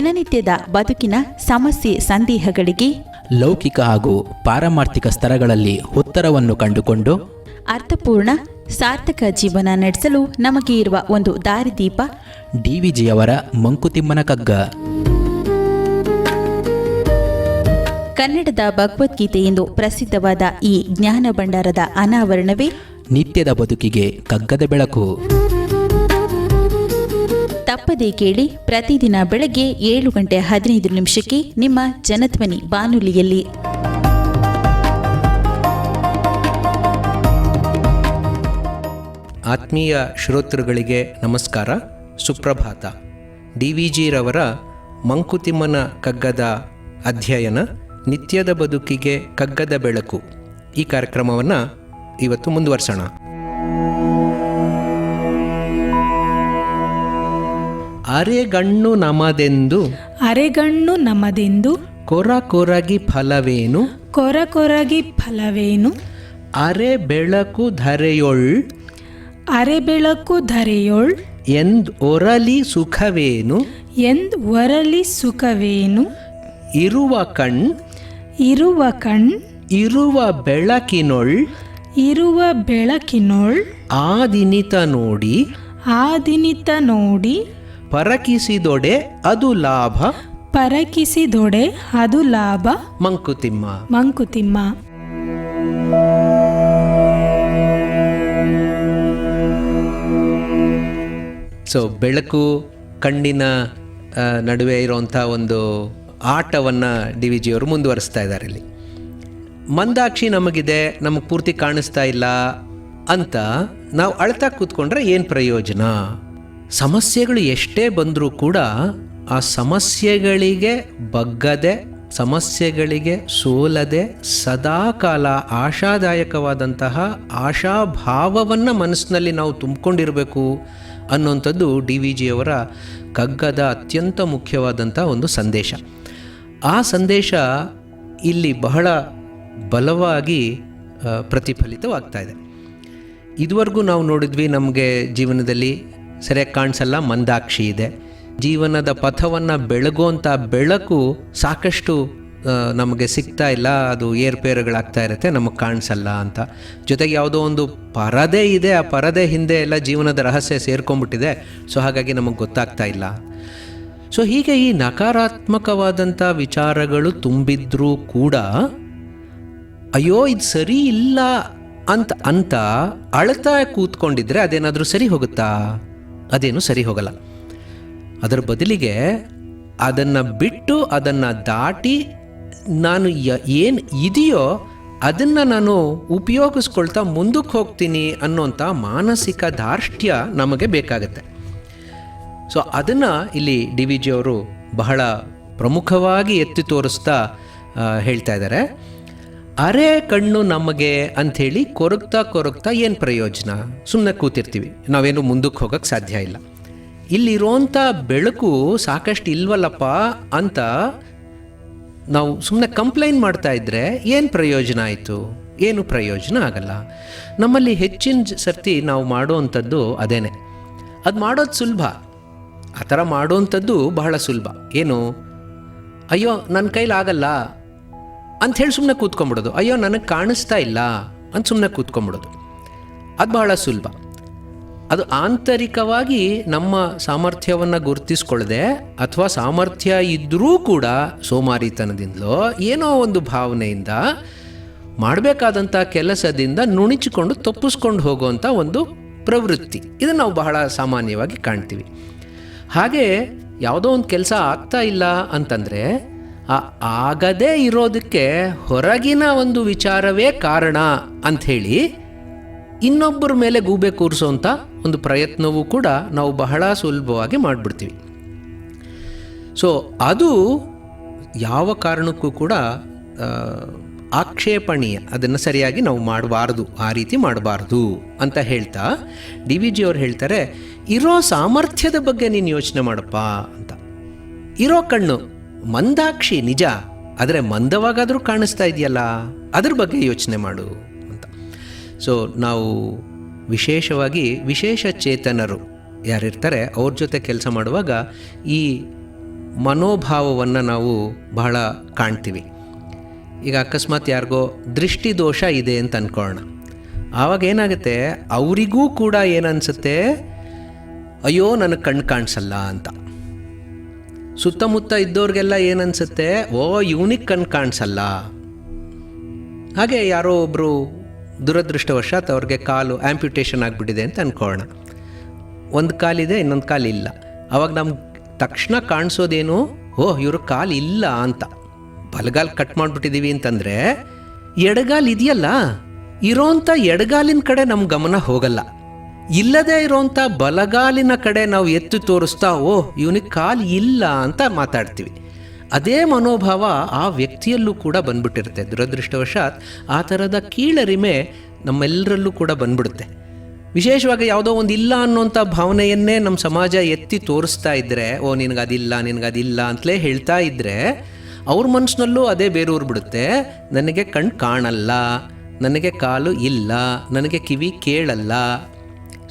ದಿನನಿತ್ಯದ ಬದುಕಿನ ಸಮಸ್ಯೆ ಸಂದೇಹಗಳಿಗೆ ಲೌಕಿಕ ಹಾಗೂ ಪಾರಮಾರ್ಥಿಕ ಸ್ತರಗಳಲ್ಲಿ ಉತ್ತರವನ್ನು ಕಂಡುಕೊಂಡು ಅರ್ಥಪೂರ್ಣ ಸಾರ್ಥಕ ಜೀವನ ನಡೆಸಲು ನಮಗೆ ಇರುವ ಒಂದು ದಾರಿದೀಪ ಡಿವಿಜಿಯವರ ಮಂಕುತಿಮ್ಮನ ಕಗ್ಗ. ಕನ್ನಡದ ಭಗವದ್ಗೀತೆ ಎಂದು ಪ್ರಸಿದ್ಧವಾದ ಈ ಜ್ಞಾನ ಭಂಡಾರದ ಅನಾವರಣವೇ ನಿತ್ಯದ ಬದುಕಿಗೆ ಕಗ್ಗದ ಬೆಳಕು. ತಪ್ಪದೇ ಕೇಳಿ, ಪ್ರತಿದಿನ ಬೆಳಗ್ಗೆ 7:15 ನಿಮ್ಮ ಜನಧ್ವನಿ ಬಾನುಲಿಯಲ್ಲಿ. ಆತ್ಮೀಯ ಶ್ರೋತೃಗಳಿಗೆ ನಮಸ್ಕಾರ, ಸುಪ್ರಭಾತ. ಡಿವಿಜಿರವರ ಮಂಕುತಿಮ್ಮನ ಕಗ್ಗದ ಅಧ್ಯಯನ ನಿತ್ಯದ ಬದುಕಿಗೆ ಕಗ್ಗದ ಬೆಳಕು, ಈ ಕಾರ್ಯಕ್ರಮವನ್ನು ಇವತ್ತು ಮುಂದುವರ್ಸೋಣ. ಅರೆಗಣ್ಣು ನಮದೆಂದು ಕೊರ ಕೊರಗಿ ಫಲವೇನು ಅರೆ ಬೆಳಕು ಧರೆಯೊಳ್ ಎಂದ್ ಒರಲಿ ಸುಖವೇನು ಇರುವ ಕಣ್ ಇರುವ ಬೆಳಕಿನೊಳ್ ಆದಿನಿತ ನೋಡಿ ಪರಕಿಸಿದೊಡೆ ಅದು ಲಾಭ ಮಂಕುತಿಮ್ಮ. ಸೊ ಬೆಳಕು ಕಣ್ಣಿನ ನಡುವೆ ಇರುವಂಥ ಒಂದು ಆಟವನ್ನು ಡಿ ವಿ ಜಿಯವರು ಮುಂದುವರಿಸ್ತಾ ಇದ್ದಾರೆ. ಇಲ್ಲಿ ಮಂದಾಕ್ಷಿ ನಮಗಿದೆ, ನಮಗೆ ಪೂರ್ತಿ ಕಾಣಿಸ್ತಾ ಇಲ್ಲ ಅಂತ ನಾವು ಅಳ್ತಾ ಕೂತ್ಕೊಂಡ್ರೆ ಏನು ಪ್ರಯೋಜನ? ಸಮಸ್ಯೆಗಳು ಎಷ್ಟೇ ಬಂದರೂ ಕೂಡ ಆ ಸಮಸ್ಯೆಗಳಿಗೆ ಬಗ್ಗದೆ, ಸಮಸ್ಯೆಗಳಿಗೆ ಸೋಲದೆ, ಸದಾಕಾಲ ಆಶಾದಾಯಕವಾದಂತಹ ಆಶಾಭಾವವನ್ನು ಮನಸ್ಸಿನಲ್ಲಿ ನಾವು ತುಂಬಿಕೊಂಡಿರಬೇಕು ಅನ್ನೋಂಥದ್ದು ಡಿ ವಿ ಜಿಯವರ ಕಗ್ಗದ ಅತ್ಯಂತ ಮುಖ್ಯವಾದಂಥ ಒಂದು ಸಂದೇಶ. ಆ ಸಂದೇಶ ಇಲ್ಲಿ ಬಹಳ ಬಲವಾಗಿ ಪ್ರತಿಫಲಿತವಾಗ್ತಾ ಇದೆ. ಇದುವರೆಗೂ ನಾವು ನೋಡಿದ್ವಿ, ನಮಗೆ ಜೀವನದಲ್ಲಿ ಸರಿಯಾಗಿ ಕಾಣಿಸಲ್ಲ, ಮಂದಾಕ್ಷಿ ಇದೆ. ಜೀವನದ ಪಥವನ್ನು ಬೆಳಗುವಂಥ ಬೆಳಕು ಸಾಕಷ್ಟು ನಮಗೆ ಸಿಗ್ತಾ ಇಲ್ಲ, ಅದು ಏರ್ಪೇರುಗಳಾಗ್ತಾ ಇರುತ್ತೆ, ನಮಗೆ ಕಾಣಿಸಲ್ಲ ಅಂತ. ಜೊತೆಗೆ ಯಾವುದೋ ಒಂದು ಪರದೆ ಇದೆ, ಆ ಪರದೆ ಹಿಂದೆ ಎಲ್ಲ ಜೀವನದ ರಹಸ್ಯ ಸೇರ್ಕೊಂಡ್ಬಿಟ್ಟಿದೆ, ಸೊ ಹಾಗಾಗಿ ನಮಗೆ ಗೊತ್ತಾಗ್ತಾ ಇಲ್ಲ. ಸೊ ಹೀಗೆ ಈ ನಕಾರಾತ್ಮಕವಾದಂಥ ವಿಚಾರಗಳು ತುಂಬಿದ್ರೂ ಕೂಡ ಅಯ್ಯೋ ಇದು ಸರಿ ಇಲ್ಲ ಅಂತ ಅಳ್ತಾ ಕೂತ್ಕೊಂಡಿದ್ರೆ ಅದೇನಾದರೂ ಸರಿ ಹೋಗುತ್ತಾ? ಅದೇನು ಸರಿ ಹೋಗಲ್ಲ. ಅದರ ಬದಲಿಗೆ ಅದನ್ನು ಬಿಟ್ಟು, ಅದನ್ನು ದಾಟಿ ನಾನು ಏನು ಇದೆಯೋ ಅದನ್ನು ನಾನು ಉಪಯೋಗಿಸ್ಕೊಳ್ತಾ ಮುಂದಕ್ಕೆ ಹೋಗ್ತೀನಿ ಅನ್ನೋಂಥ ಮಾನಸಿಕ ಧಾರ್ಷ್ಟ್ಯ ನಮಗೆ ಬೇಕಾಗತ್ತೆ. ಸೊ ಅದನ್ನು ಇಲ್ಲಿ ಡಿ ವಿ ಜಿಯವರು ಬಹಳ ಪ್ರಮುಖವಾಗಿ ಎತ್ತಿ ತೋರಿಸ್ತಾ ಹೇಳ್ತಾ ಇದ್ದಾರೆ. ಅರೆ ಕಣ್ಣು ನಮಗೆ ಅಂಥೇಳಿ ಕೊರಗ್ತಾ ಏನು ಪ್ರಯೋಜನ? ಸುಮ್ಮನೆ ಕೂತಿರ್ತೀವಿ, ನಾವೇನು ಮುಂದಕ್ಕೆ ಹೋಗೋಕ್ಕೆ ಸಾಧ್ಯ ಇಲ್ಲ. ಇಲ್ಲಿರೋಂಥ ಬೆಳಕು ಸಾಕಷ್ಟು ಇಲ್ವಲ್ಲಪ್ಪ ಅಂತ ನಾವು ಸುಮ್ಮನೆ ಕಂಪ್ಲೇಂಟ್ ಮಾಡ್ತಾ ಇದ್ದರೆ ಏನು ಪ್ರಯೋಜನ ಆಯಿತು? ಏನು ಪ್ರಯೋಜನ ಆಗಲ್ಲ. ನಮ್ಮಲ್ಲಿ ಹೆಚ್ಚಿನ ಸರ್ತಿ ನಾವು ಮಾಡೋವಂಥದ್ದು ಅದೇನೆ. ಅದು ಮಾಡೋದು ಸುಲಭ, ಆ ಥರ ಮಾಡೋವಂಥದ್ದು ಬಹಳ ಸುಲಭ. ಏನು, ಅಯ್ಯೋ ನನ್ನ ಕೈಲಾಗಲ್ಲ ಅಂಥೇಳಿ ಸುಮ್ಮನೆ ಕೂತ್ಕೊಂಡ್ಬಿಡೋದು, ಅಯ್ಯೋ ನನಗೆ ಕಾಣಿಸ್ತಾ ಇಲ್ಲ ಅಂತ ಸುಮ್ಮನೆ ಕೂತ್ಕೊಂಡ್ಬಿಡೋದು, ಅದು ಬಹಳ ಸುಲಭ. ಅದು ಆಂತರಿಕವಾಗಿ ನಮ್ಮ ಸಾಮರ್ಥ್ಯವನ್ನು ಗುರುತಿಸ್ಕೊಳ್ಳದೆ, ಅಥವಾ ಸಾಮರ್ಥ್ಯ ಇದ್ದರೂ ಕೂಡ ಸೋಮಾರಿತನದಿಂದಲೋ ಏನೋ ಒಂದು ಭಾವನೆಯಿಂದ ಮಾಡಬೇಕಾದಂಥ ಕೆಲಸದಿಂದ ನುಣಿಚಿಕೊಂಡು ತಪ್ಪಿಸ್ಕೊಂಡು ಹೋಗುವಂಥ ಒಂದು ಪ್ರವೃತ್ತಿ, ಇದನ್ನು ನಾವು ಬಹಳ ಸಾಮಾನ್ಯವಾಗಿ ಕಾಣ್ತೀವಿ. ಹಾಗೆ ಯಾವುದೋ ಒಂದು ಕೆಲಸ ಆಗ್ತಾ ಇಲ್ಲ ಅಂತಂದರೆ ಆಗದೇ ಇರೋದಕ್ಕೆ ಹೊರಗಿನ ಒಂದು ವಿಚಾರವೇ ಕಾರಣ ಅಂಥೇಳಿ ಇನ್ನೊಬ್ಬರ ಮೇಲೆ ಗೂಬೆ ಕೂರಿಸೋಂಥ ಒಂದು ಪ್ರಯತ್ನವೂ ಕೂಡ ನಾವು ಬಹಳ ಸುಲಭವಾಗಿ ಮಾಡಿಬಿಡ್ತೀವಿ. ಸೊ ಅದು ಯಾವ ಕಾರಣಕ್ಕೂ ಕೂಡ ಆಕ್ಷೇಪಣೀಯ, ಅದನ್ನು ಸರಿಯಾಗಿ ನಾವು ಮಾಡಬಾರ್ದು, ಆ ರೀತಿ ಮಾಡಬಾರ್ದು ಅಂತ ಹೇಳ್ತಾ ಡಿ ವಿ ಜಿಯವ್ರು ಹೇಳ್ತಾರೆ, ಇರೋ ಸಾಮರ್ಥ್ಯದ ಬಗ್ಗೆ ನೀನು ಯೋಚನೆ ಮಾಡಪ್ಪ ಅಂತ. ಇರೋ ಕಣ್ಣು ಮಂದಾಕ್ಷಿ ನಿಜ, ಆದರೆ ಮಂದವಾಗಾದರೂ ಕಾಣಿಸ್ತಾ ಇದೆಯಲ್ಲ, ಅದ್ರ ಬಗ್ಗೆ ಯೋಚನೆ ಮಾಡು ಅಂತ. ಸೊ ನಾವು ವಿಶೇಷವಾಗಿ ವಿಶೇಷ ಚೇತನರು ಯಾರಿರ್ತಾರೆ ಅವ್ರ ಜೊತೆ ಕೆಲಸ ಮಾಡುವಾಗ ಈ ಮನೋಭಾವವನ್ನು ನಾವು ಬಹಳ ಕಾಣ್ತೀವಿ. ಈಗ ಅಕಸ್ಮಾತ್ ಯಾರಿಗೋ ದೃಷ್ಟಿದೋಷ ಇದೆ ಅಂತ ಅಂದ್ಕೊಳ್ಳೋಣ. ಆವಾಗ ಏನಾಗುತ್ತೆ, ಅವರಿಗೂ ಕೂಡ ಏನನ್ಸುತ್ತೆ, ಅಯ್ಯೋ ನನಗೆ ಕಣ್ಣು ಕಾಣಿಸಲ್ಲ ಅಂತ. ಸುತ್ತಮುತ್ತ ಇದ್ದವ್ರಿಗೆಲ್ಲ ಏನನ್ಸುತ್ತೆ, ಓ ಇವನಿಗೆ ಕಣ್ಣು ಕಾಣಿಸಲ್ಲ. ಹಾಗೆ ಯಾರೋ ಒಬ್ಬರು ದುರದೃಷ್ಟವಶಾತ್ ಅವ್ರಿಗೆ ಕಾಲು ಆ್ಯಂಪ್ಯುಟೇಷನ್ ಆಗಿಬಿಟ್ಟಿದೆ ಅಂತ ಅಂದ್ಕೊಳ್ಳೋಣ. ಒಂದು ಕಾಲಿದೆ, ಇನ್ನೊಂದು ಕಾಲಿಲ್ಲ. ಆವಾಗ ನಮ್ಗೆ ತಕ್ಷಣ ಕಾಣಿಸೋದೇನು, ಓಹ್ ಇವ್ರ ಕಾಲು ಇಲ್ಲ ಅಂತ. ಬಲಗಾಲು ಕಟ್ ಮಾಡಿಬಿಟ್ಟಿದ್ದೀವಿ ಅಂತಂದರೆ ಎಡಗಾಲು ಇದೆಯಲ್ಲ, ಇರೋಂಥ ಎಡಗಾಲಿನ ಕಡೆ ನಮ್ಮ ಗಮನ ಹೋಗಲ್ಲ. ಇಲ್ಲದೇ ಇರೋಂಥ ಬಲಗಾಲಿನ ಕಡೆ ನಾವು ಎತ್ತು ತೋರಿಸ್ತಾ ಓಹ್ ಇವನಿಗೆ ಕಾಲು ಇಲ್ಲ ಅಂತ ಮಾತಾಡ್ತೀವಿ. ಅದೇ ಮನೋಭಾವ ಆ ವ್ಯಕ್ತಿಯಲ್ಲೂ ಕೂಡ ಬಂದ್ಬಿಟ್ಟಿರುತ್ತೆ. ದುರದೃಷ್ಟವಶಾತ್ ಆ ಥರದ ಕೀಳರಿಮೆ ನಮ್ಮೆಲ್ಲರಲ್ಲೂ ಕೂಡ ಬಂದ್ಬಿಡುತ್ತೆ. ವಿಶೇಷವಾಗಿ ಯಾವುದೋ ಒಂದು ಇಲ್ಲ ಅನ್ನೋಂಥ ಭಾವನೆಯನ್ನೇ ನಮ್ಮ ಸಮಾಜ ಎತ್ತಿ ತೋರಿಸ್ತಾ ಇದ್ದರೆ, ಓ ನಿನಗದಿಲ್ಲ ನಿನಗದಿಲ್ಲ ಅಂತಲೇ ಹೇಳ್ತಾ ಇದ್ದರೆ, ಅವ್ರ ಮನಸ್ಸಿನಲ್ಲೂ ಅದೇ ಬೇರೂರು ಬಿಡುತ್ತೆ. ನನಗೆ ಕಣ್ಣು ಕಾಣಲ್ಲ, ನನಗೆ ಕಾಲು ಇಲ್ಲ, ನನಗೆ ಕಿವಿ ಕೇಳಲ್ಲ.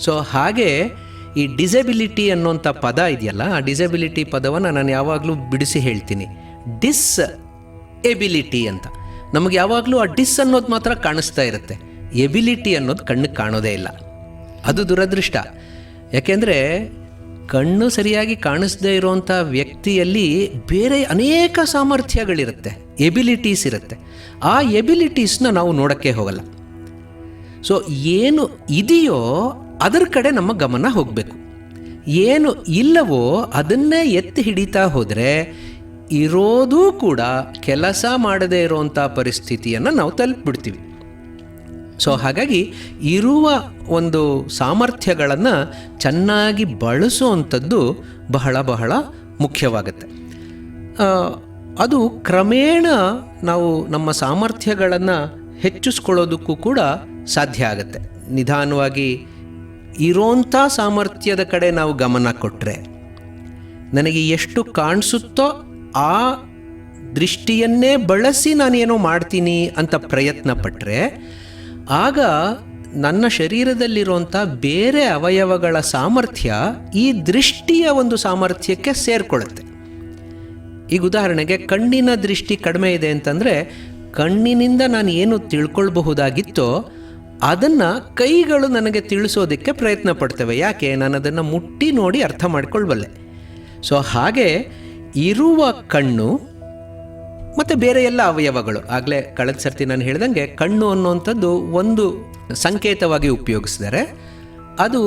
ಸೊ ಹಾಗೆ ಈ ಡಿಸೆಬಿಲಿಟಿ ಅನ್ನೋಂಥ ಪದ ಇದೆಯಲ್ಲ, ಆ ಡಿಸೆಬಿಲಿಟಿ ಪದವನ್ನು ನಾನು ಯಾವಾಗಲೂ ಬಿಡಿಸಿ ಹೇಳ್ತೀನಿ, ಡಿಸ್ ಎಬಿಲಿಟಿ ಅಂತ. ನಮಗೆ ಯಾವಾಗಲೂ ಆ ಡಿಸ್ ಅನ್ನೋದು ಮಾತ್ರ ಕಾಣಿಸ್ತಾ ಇರುತ್ತೆ, ಎಬಿಲಿಟಿ ಅನ್ನೋದು ಕಣ್ಣಿಗೆ ಕಾಣೋದೇ ಇಲ್ಲ. ಅದು ದುರದೃಷ್ಟ. ಯಾಕೆಂದರೆ ಕಣ್ಣು ಸರಿಯಾಗಿ ಕಾಣಿಸದೇ ಇರೋವಂಥ ವ್ಯಕ್ತಿಯಲ್ಲಿ ಬೇರೆ ಅನೇಕ ಸಾಮರ್ಥ್ಯಗಳಿರುತ್ತೆ, ಎಬಿಲಿಟೀಸ್ ಇರುತ್ತೆ. ಆ ಎಬಿಲಿಟೀಸ್ನ ನಾವು ನೋಡೋಕ್ಕೆ ಹೋಗಲ್ಲ. ಸೊ ಏನು ಇದೆಯೋ ಅದರ ಕಡೆ ನಮ್ಮ ಗಮನ ಹೋಗಬೇಕು. ಏನು ಇಲ್ಲವೋ ಅದನ್ನೇ ಎತ್ತಿ ಹಿಡಿತಾ ಹೋದರೆ ಇರೋದೂ ಕೂಡ ಕೆಲಸ ಮಾಡದೇ ಇರೋವಂಥ ಪರಿಸ್ಥಿತಿಯನ್ನು ನಾವು ತಲುಪಿಬಿಡ್ತೀವಿ. ಸೊ ಹಾಗಾಗಿ ಇರುವ ಒಂದು ಸಾಮರ್ಥ್ಯಗಳನ್ನು ಚೆನ್ನಾಗಿ ಬಳಸುವಂಥದ್ದು ಬಹಳ ಬಹಳ ಮುಖ್ಯವಾಗುತ್ತೆ. ಅದು ಕ್ರಮೇಣ ನಾವು ನಮ್ಮ ಸಾಮರ್ಥ್ಯಗಳನ್ನು ಹೆಚ್ಚಿಸ್ಕೊಳ್ಳೋದಕ್ಕೂ ಕೂಡ ಸಾಧ್ಯ ಆಗುತ್ತೆ. ನಿಧಾನವಾಗಿ ಇರೋಂಥ ಸಾಮರ್ಥ್ಯದ ಕಡೆ ನಾವು ಗಮನ ಕೊಟ್ಟರೆ, ನನಗೆ ಎಷ್ಟು ಕಾಣಿಸುತ್ತೋ ಆ ದೃಷ್ಟಿಯನ್ನೇ ಬಳಸಿ ನಾನೇನೋ ಮಾಡ್ತೀನಿ ಅಂತ ಪ್ರಯತ್ನ ಪಟ್ಟರೆ, ಆಗ ನನ್ನ ಶರೀರದಲ್ಲಿರುವಂಥ ಬೇರೆ ಅವಯವಗಳ ಸಾಮರ್ಥ್ಯ ಈ ದೃಷ್ಟಿಯ ಒಂದು ಸಾಮರ್ಥ್ಯಕ್ಕೆ ಸೇರಿಕೊಳ್ಳುತ್ತೆ. ಈಗ ಉದಾಹರಣೆಗೆ ಕಣ್ಣಿನ ದೃಷ್ಟಿ ಕಡಿಮೆ ಇದೆ ಅಂತಂದರೆ, ಕಣ್ಣಿನಿಂದ ನಾನು ಏನು ತಿಳ್ಕೊಳ್ಬಹುದಾಗಿತ್ತೋ ಅದನ್ನು ಕೈಗಳು ನನಗೆ ತಿಳಿಸೋದಕ್ಕೆ ಪ್ರಯತ್ನ ಪಡ್ತವೆ. ಯಾಕೆ? ನಾನು ಅದನ್ನು ಮುಟ್ಟಿ ನೋಡಿ ಅರ್ಥ ಮಾಡ್ಕೊಳ್ಬಲ್ಲೆ. ಸೊ ಹಾಗೆ ಇರುವ ಕಣ್ಣು ಮತ್ತು ಬೇರೆ ಎಲ್ಲ ಅವಯವಗಳು, ಆಗಲೇ ಕಳೆದ ಸರ್ತಿ ನಾನು ಹೇಳ್ದಂಗೆ ಕಣ್ಣು ಅನ್ನುವಂಥದ್ದು ಒಂದು ಸಂಕೇತವಾಗಿ ಉಪಯೋಗಿಸಿದರೆ ಅದು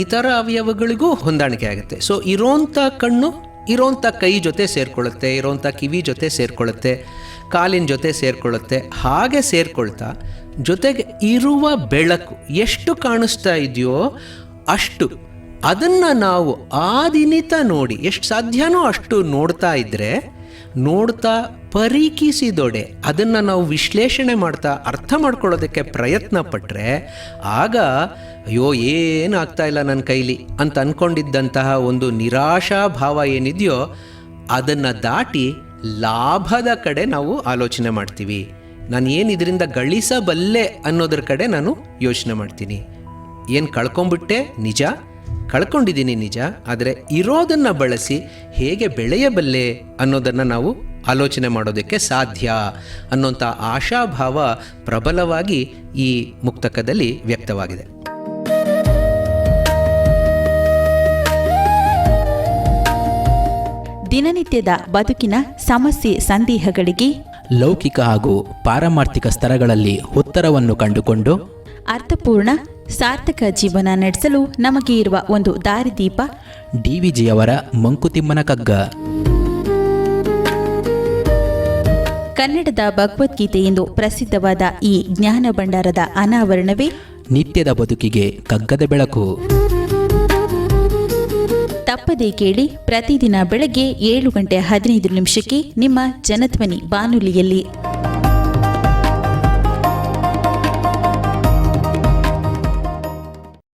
ಇತರ ಅವಯವಗಳಿಗೂ ಹೊಂದಾಣಿಕೆ ಆಗುತ್ತೆ. ಸೊ ಇರೋಂಥ ಕಣ್ಣು ಇರೋಂಥ ಕೈ ಜೊತೆ ಸೇರಿಕೊಳ್ಳುತ್ತೆ, ಇರೋಂಥ ಕಿವಿ ಜೊತೆ ಸೇರಿಕೊಳ್ಳುತ್ತೆ, ಕಾಲಿನ ಜೊತೆ ಸೇರಿಕೊಳ್ಳುತ್ತೆ. ಹಾಗೆ ಸೇರಿಕೊಳ್ತಾ ಜೊತೆಗೆ ಇರುವ ಬೆಳಕು ಎಷ್ಟು ಕಾಣಿಸ್ತಾ ಇದೆಯೋ ಅಷ್ಟು ಅದನ್ನು ನಾವು ಆದಿನಿತ ನೋಡಿ, ಎಷ್ಟು ಸಾಧ್ಯನೋ ಅಷ್ಟು ನೋಡ್ತಾ ಇದ್ದರೆ, ನೋಡ್ತಾ ಪರೀಕ್ಷಿಸಿದೊಡೆ ಅದನ್ನು ನಾವು ವಿಶ್ಲೇಷಣೆ ಮಾಡ್ತಾ ಅರ್ಥ ಮಾಡ್ಕೊಳ್ಳೋದಕ್ಕೆ ಪ್ರಯತ್ನ ಪಟ್ಟರೆ, ಆಗ ಅಯ್ಯೋ ಏನಾಗ್ತಾ ಇಲ್ಲ ನನ್ನ ಕೈಲಿ ಅಂತ ಅಂದ್ಕೊಂಡಿದ್ದಂತಹ ಒಂದು ನಿರಾಶಾ ಭಾವ ಏನಿದೆಯೋ ಅದನ್ನು ದಾಟಿ ಲಾಭದ ಕಡೆ ನಾವು ಆಲೋಚನೆ ಮಾಡ್ತೀವಿ. ನಾನು ಏನು ಇದರಿಂದ ಗಳಿಸಬಲ್ಲೆ ಅನ್ನೋದ್ರ ಕಡೆ ನಾನು ಯೋಚನೆ ಮಾಡ್ತೀನಿ. ಏನು ಕಳ್ಕೊಂಬಿಟ್ಟೆ ನಿಜ, ಕಳ್ಕೊಂಡಿದ್ದೀನಿ ನಿಜ, ಆದರೆ ಇರೋದನ್ನು ಬಳಸಿ ಹೇಗೆ ಬೆಳೆಯಬಲ್ಲೆ ಅನ್ನೋದನ್ನು ನಾವು ಆಲೋಚನೆ ಮಾಡೋದಕ್ಕೆ ಸಾಧ್ಯ ಅನ್ನೋಂಥ ಆಶಾಭಾವ ಪ್ರಬಲವಾಗಿ ಈ ಮುಕ್ತಕದಲ್ಲಿ ವ್ಯಕ್ತವಾಗಿದೆ. ದಿನನಿತ್ಯದ ಬದುಕಿನ ಸಮಸ್ಯೆ ಸಂದೇಹಗಳಿಗೆ ಲೌಕಿಕ ಹಾಗೂ ಪಾರಮಾರ್ಥಿಕ ಸ್ತರಗಳಲ್ಲಿ ಉತ್ತರವನ್ನು ಕಂಡುಕೊಂಡು ಅರ್ಥಪೂರ್ಣ ಸಾರ್ಥಕ ಜೀವನ ನಡೆಸಲು ನಮಗೆ ಇರುವ ಒಂದು ದಾರಿದೀಪ ಡಿವಿಜಿಯವರ ಮಂಕುತಿಮ್ಮನ ಕಗ್ಗ. ಕನ್ನಡದ ಭಗವದ್ಗೀತೆ ಎಂದು ಪ್ರಸಿದ್ಧವಾದ ಈ ಜ್ಞಾನ ಭಂಡಾರದ ಅನಾವರಣವೇ ನಿತ್ಯದ ಬದುಕಿಗೆ ಕಗ್ಗದ ಬೆಳಕು. ತಪ್ಪದೇ ಕೇಳಿ, ಪ್ರತಿದಿನ ಬೆಳಗ್ಗೆ 7:15 ನಿಮ್ಮ ಜನಧ್ವನಿ ಬಾನುಲಿಯಲ್ಲಿ.